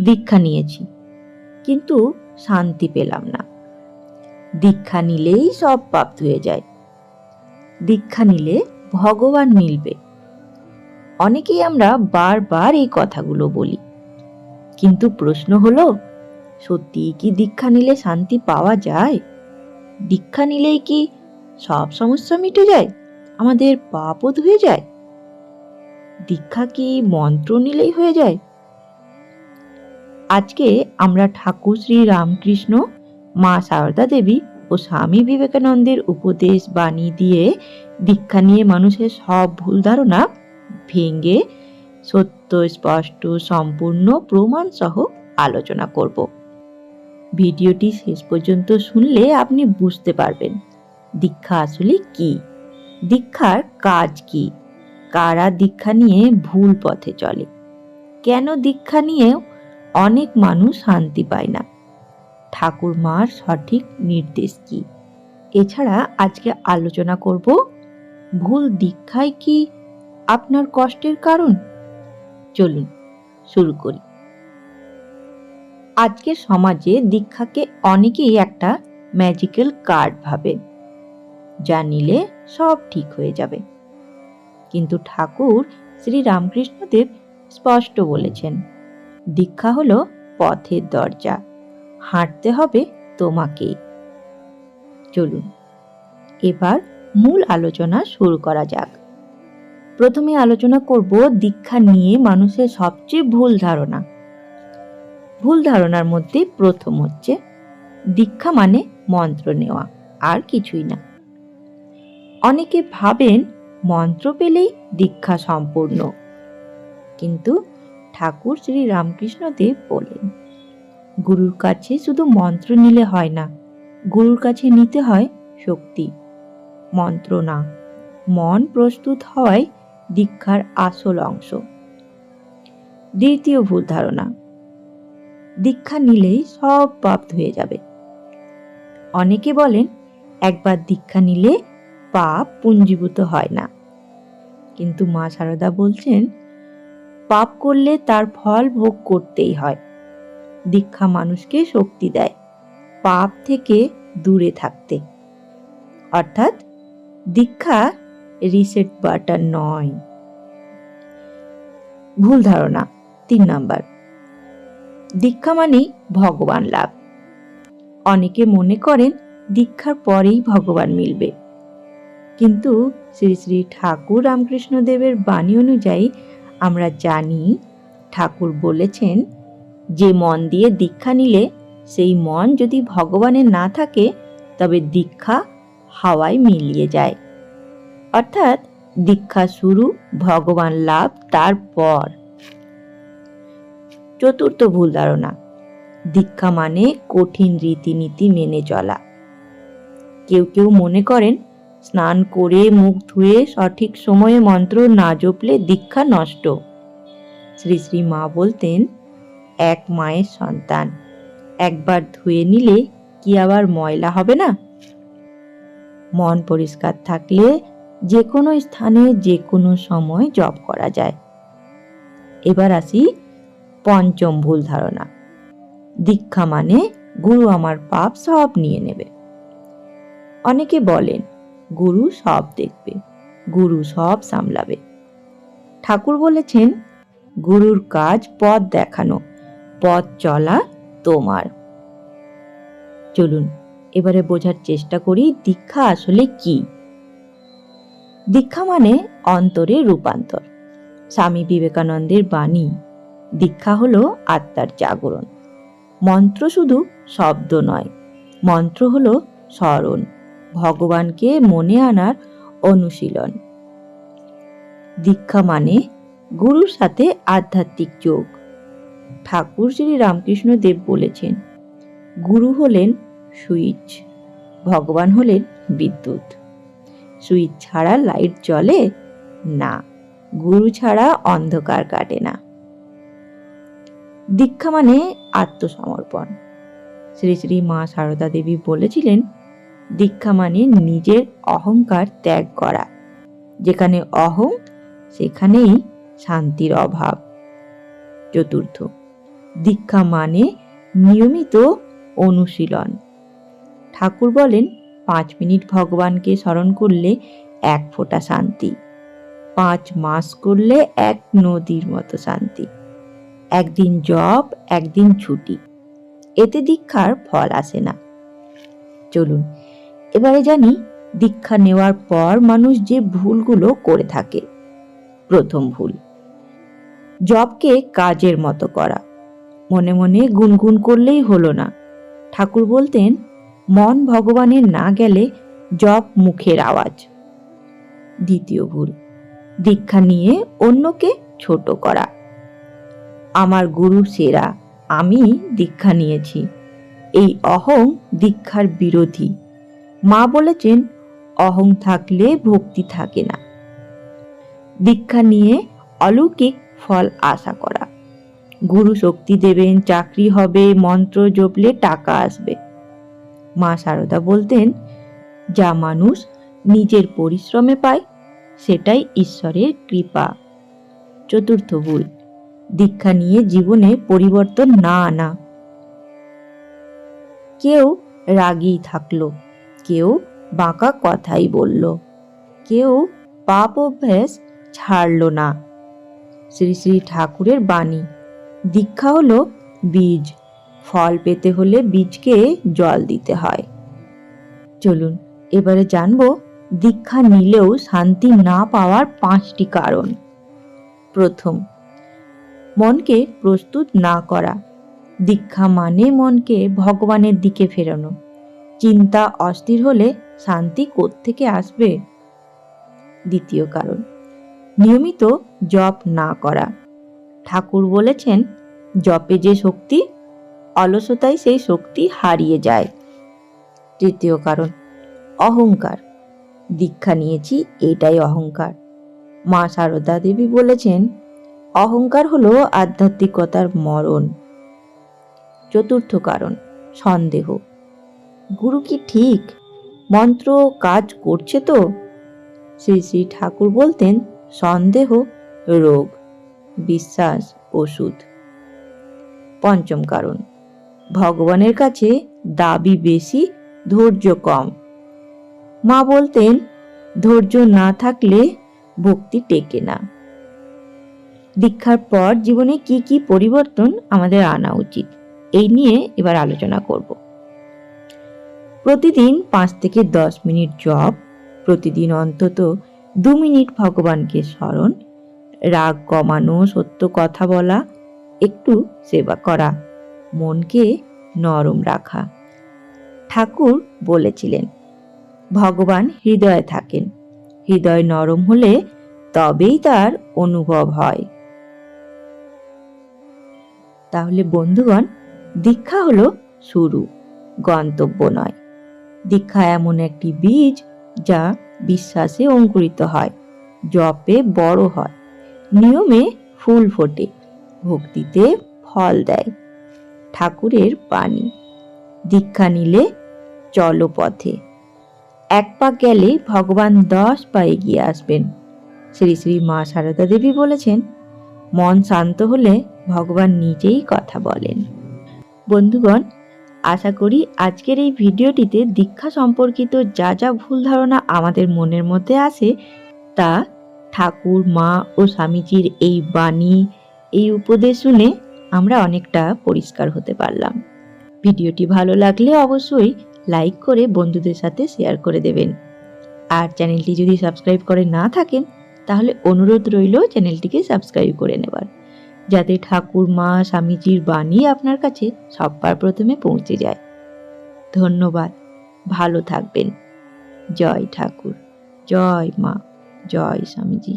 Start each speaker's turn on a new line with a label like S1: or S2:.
S1: দীক্ষা নিয়েছি, কিন্তু শান্তি পেলাম না। দীক্ষা নিলেই সব পাপ ধুয়ে যায়, দীক্ষা নিলে ভগবান মিলবে। অনেকেই আমরা বারবার এই কথাগুলো বলি, কিন্তু প্রশ্ন হলো, সত্যি কি দীক্ষা নিলে শান্তি পাওয়া যায়? দীক্ষা নিলেই কি সব সমস্যা মিটে যায়, আমাদের পাপও ধুয়ে যায়? দীক্ষা কি মন্ত্র নিলেই হয়ে যায়? আজকে আমরা ঠাকুর শ্রী রামকৃষ্ণ, মা সারদা দেবী ও স্বামী বিবেকানন্দের উপদেশ বাণী দিয়ে দীক্ষা নিয়ে মানুষের সব ভুল ধারণা ভেঙে সত্য, স্পষ্ট, সম্পূর্ণ প্রমাণ সহ আলোচনা করব। ভিডিওটি শেষ পর্যন্ত শুনলে আপনি বুঝতে পারবেন দীক্ষা আসলে কি, দীক্ষার কাজ কি, কারা দীক্ষা নিয়ে ভুল পথে চলে, কেন দীক্ষা নিয়েও অনেক মানুষ শান্তি পায় না, ঠাকুর মার সঠিক নির্দেশ কি। এছাড়া আজকে আলোচনা করব, ভুল দীক্ষাই কি আপনার কষ্টের কারণ? চলুন শুরু করি। আজকের সমাজে দীক্ষাকে অনেকেই একটা ম্যাজিক্যাল কার্ড ভাবে, যা নিলে সব ঠিক হয়ে যাবে। কিন্তু ঠাকুর শ্রী রামকৃষ্ণদেব স্পষ্ট বলেছেন, দীক্ষা হলো পথের দরজা, হাঁটতে হবে তোমাকেই। চলুন এবার মূল আলোচনা শুরু করা যাক। প্রথমে আলোচনা করব দীক্ষা নিয়ে মানুষের সবচেয়ে ভুল ধারণা। ভুল ধারণার মধ্যে প্রথম হচ্ছে, দীক্ষা মানে মন্ত্র নেওয়া, আর কিছুই না। অনেকে ভাবেন মন্ত্র পেলেই দীক্ষা সম্পূর্ণ, কিন্তু ঠাকুর শ্রী রামকৃষ্ণদেব বলেন, গুরুর কাছে শুধু মন্ত্র নিলে হয় না, গুরুর কাছে নিতে হয় শক্তি, মন্ত্র না। মন প্রস্তুত হওয়াই দীক্ষার আসল অংশ। দ্বিতীয় ভুল ধারণা, দীক্ষা নিলেই সব পাপ ধুয়ে যাবে। অনেকে বলেন একবার দীক্ষা নিলে পাপ পুঞ্জীভূত হয় না, কিন্তু মা সারদা বলছেন, পাপ করলে তার ফল ভোগ করতেই হয়। দীক্ষা মানুষকে শক্তি দেয় পাপ থেকে দূরে থাকতে। অর্থাৎ দীক্ষা রিসেট বাটন নয়। ভুল ধারণা 3 নাম্বার, দীক্ষা মানেই ভগবান লাভ। অনেকে মনে করেন দীক্ষার পরেই ভগবান মিলবে, কিন্তু শ্রী শ্রী ঠাকুর রামকৃষ্ণ দেবের বাণী অনুযায়ী আমরা জানি, ঠাকুর বলেছেন, যে মন দিয়ে দীক্ষা নিলে সেই মন যদি ভগবানের না থাকে, তবে দীক্ষা হাওয়ায় মিলিয়ে যায়। অর্থাৎ দীক্ষা শুরু, ভগবান লাভ তারপর। চতুর্থ ভুল ধারণা, দীক্ষা মানে কঠিন রীতিনীতি মেনে চলা। কেউ কেউ মনে করেন স্নান করে মুখ ধুয়ে সঠিক সময়ে মন্ত্র না জপলে দীক্ষা নষ্ট। শ্রী শ্রী মা বলতেন, এক মায়ের সন্তান একবার ধুয়ে নিলে কি আবার ময়লা হবে না? মন পরিষ্কার থাকলে যে কোনো স্থানে যে কোনো সময় জপ করা যায়। এবার আসি পঞ্চম ভুল ধারণা, দীক্ষা মানে গুরু আমার পাপ সব নিয়ে নেবে। অনেকে বলেন গুরু সব দেখবে, গুরু সব সামলাবে। ঠাকুর বলেছেন, গুরুর কাজ পথ দেখানো, পথ চলা তোমার। চলুন এবারে বোঝার চেষ্টা করি দীক্ষা আসলে কি। দীক্ষা মানে অন্তরে রূপান্তর। স্বামী বিবেকানন্দের বাণী, দীক্ষা হলো আত্মার জাগরণ। মন্ত্র শুধু শব্দ নয়, মন্ত্র হলো স্মরণ, ভগবানকে মনে আনার অনুশীলন। দীক্ষা মানে গুরুর সাথে আধ্যাত্মিক যোগ। ঠাকুর শ্রী রামকৃষ্ণ দেব বলেছেন, গুরু হলেন সুইচ, ভগবান হলেন বিদ্যুৎ। সুইচ ছাড়া লাইট জ্বলে না, গুরু ছাড়া অন্ধকার কাটে না। দীক্ষা মানে আত্মসমর্পণ। শ্রী শ্রী মা সারদা দেবী বলেছিলেন, দীক্ষা মানে নিজের অহংকার ত্যাগ করা। যেখানে অহং, সেখানেই শান্তির অভাব। চতুর্থ, দীক্ষা মানে নিয়মিত অনুশীলন। ঠাকুর বলেন 5 মিনিট ভগবানকে স্মরণ করলে 1 ফোঁটা শান্তি, 5 মাস করলে 1 নদীর মতো শান্তি। একদিন জপ, একদিন ছুটি, এতে দীক্ষার ফল আসে না। চলুন এবারে জানি দীক্ষা নেওয়ার পর মানুষ যে ভুলগুলো করে থাকে। প্রথম ভুল, জপকে কাজের মতো করা। মনে মনে গুনগুন করলেই হলো না। ঠাকুর বলতেন, মন ভগবানের না গেলে জপ মুখের আওয়াজ। দ্বিতীয় ভুল, দীক্ষা নিয়ে অন্যকে ছোট করা। আমার গুরু সেরা, আমি দীক্ষা নিয়েছি, এই অহং দীক্ষার বিরোধী। মা বলেছেন, অহং থাকলে ভক্তি থাকে না। দীক্ষা নিয়ে অলৌকিক ফল আশা করা। গুরু শক্তি দেবেন, চাকরি হবে, মন্ত্র জপলে টাকা আসবে। মা সারদা বলতেন, যা মানুষ নিজের পরিশ্রমে পায় সেটাই ঈশ্বরের কৃপা। চতুর্থ ভুল, দীক্ষা নিয়ে জীবনে পরিবর্তন না আনা। কেউ রাগী থাকলো, কেউ বাঁকা কথাই বলল, কেউ পাপ অভ্যাস ছাড়লো না। শ্রী শ্রী ঠাকুরের বাণী, দীক্ষা হলো বীজ, ফল পেতে হলে বীজকে জল দিতে হয়। চলুন এবারে জানবো দীক্ষা নিলেও শান্তি না পাওয়ার 5টি কারণ। প্রথম, মনকে প্রস্তুত না করা। দীক্ষা মানে মনকে ভগবানের দিকে ফেরানো। চিন্তা অস্থির হলে শান্তি কোত্থেকে আসবে? দ্বিতীয় কারণ, নিয়মিত জপ না করা। ঠাকুর বলেছেন, জপে যে শক্তি, অলসতায় সেই শক্তি হারিয়ে যায়। তৃতীয় কারণ, অহংকার। দীক্ষা নিয়েছি এটাই অহংকার। মা সারদা দেবী বলেছেন, অহংকার হলো আধ্যাত্মিকতার মরণ। চতুর্থ কারণ, সন্দেহ। গুরু কি ঠিক? মন্ত্র কাজ করছে তো? শ্রী শ্রী ঠাকুর বলতেন, সন্দেহ রোগ, বিশ্বাস ওষুধ। পঞ্চম কারণ, ভগবানের কাছে দাবি বেশি, ধৈর্য কম। মা বলতেন, ধৈর্য না থাকলে ভক্তি টেকে না। দীক্ষার পর জীবনে কি কি পরিবর্তন আমাদের আনা উচিত, এই নিয়ে এবার আলোচনা করব। প্রতিদিন 5 থেকে 10 মিনিট জপ, প্রতিদিন অন্তত 2 মিনিট ভগবানকে স্মরণ, রাগ কমানো, সত্য কথা বলা, একটু সেবা করা, মনকে নরম রাখা। ঠাকুর বলেছিলেন, ভগবান হৃদয়ে থাকেন, হৃদয় নরম হলে তবেই তার অনুভব হয়। তাহলে বন্ধুগণ, দীক্ষা হলো শুরু, গন্তব্য নয়। দীক্ষা এমন একটি বীজ যা বিশ্বাসে অঙ্কুরিত হয়, জপে বড় হয়, নিয়মে ফুল ফোটে, ভক্তিতে ফল দেয়। ঠাকুরের বাণী, দীক্ষা নিলে চলো পথে, 1 পা গেলে ভগবান 10 পা এগিয়ে আসবেন। শ্রী শ্রী মা সারদা দেবী বলেছেন, মন শান্ত হলে ভগবান নিজেই কথা বলেন। বন্ধুগণ, আশা করি আজকের এই ভিডিওটিতে দীক্ষা সম্পর্কিত যা যা ভুল ধারণা আমাদের মনের মধ্যে আসে তা ঠাকুর, মা ও স্বামীজির এই বাণী, এই উপদেশ শুনে আমরা অনেকটা পরিষ্কার হতে পারলাম। ভিডিওটি ভালো লাগলে অবশ্যই লাইক করে বন্ধুদের সাথে শেয়ার করে দেবেন। আর চ্যানেলটি যদি সাবস্ক্রাইব করে না থাকেন তাহলে অনুরোধ রইল চ্যানেলটিকে সাবস্ক্রাইব করে নেবার, যাতে ঠাকুর, মা, স্বামীজির বাণী আপনার কাছে সবার প্রথমে পৌঁছে যায়। ধন্যবাদ, ভালো থাকবেন। জয় ঠাকুর, জয় মা, জয় স্বামীজি।